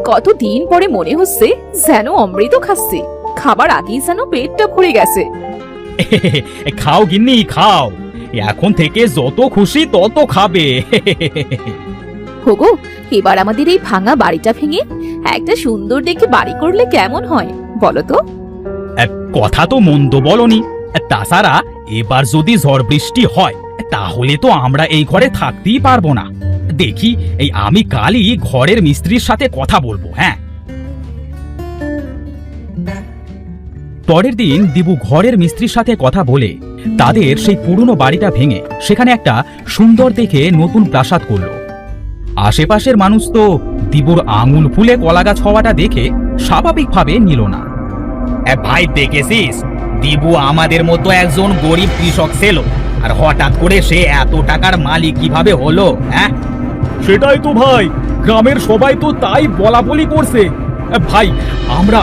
কতদিন পরে মনে হচ্ছে যেন অমৃত খাচ্ছি। খাবার আগেই যেন পেটটা ভরে গেছে। খাও গিন্নি খাও, এখন থেকে যত খুশি তত খাবে। হোগো, এবার আমাদের এই ভাঙা বাড়িটা ভেঙে একটা সুন্দর দেখে বাড়ি করলে কেমন হয় বলো তো? কথা তো মন্দ বলনি, তাছাড়া এবার যদি ঝড় বৃষ্টি হয় তাহলে তো আমরা এই ঘরে থাকতেই পারবো না। দেখি আমি কালই ঘরের মিস্ত্রির সাথে কথা বলবো। হ্যাঁ। পরের দিন দিবু ঘরের মিস্ত্রির সাথে কথা বলে তাদের সেই পুরনো বাড়িটা ভেঙে সেখানে একটা সুন্দর দেখে নতুন প্রাসাদ করল। আশেপাশের মানুষ তো দিবুর আঙুল ফুলে কলাগাছ হওয়াটা দেখে স্বাভাবিকভাবে নিল না। ভাই দেখেছিস, দিবু আমাদের মতো একজন গরিব কৃষক ছিল, আর হঠাৎ করে সে এত টাকার মালিক কিভাবে হলো? হ্যাঁ, সেটাই তো ভাই, গ্রামের সবাই তো তাই বলা বলি করছে। ভাই আমরা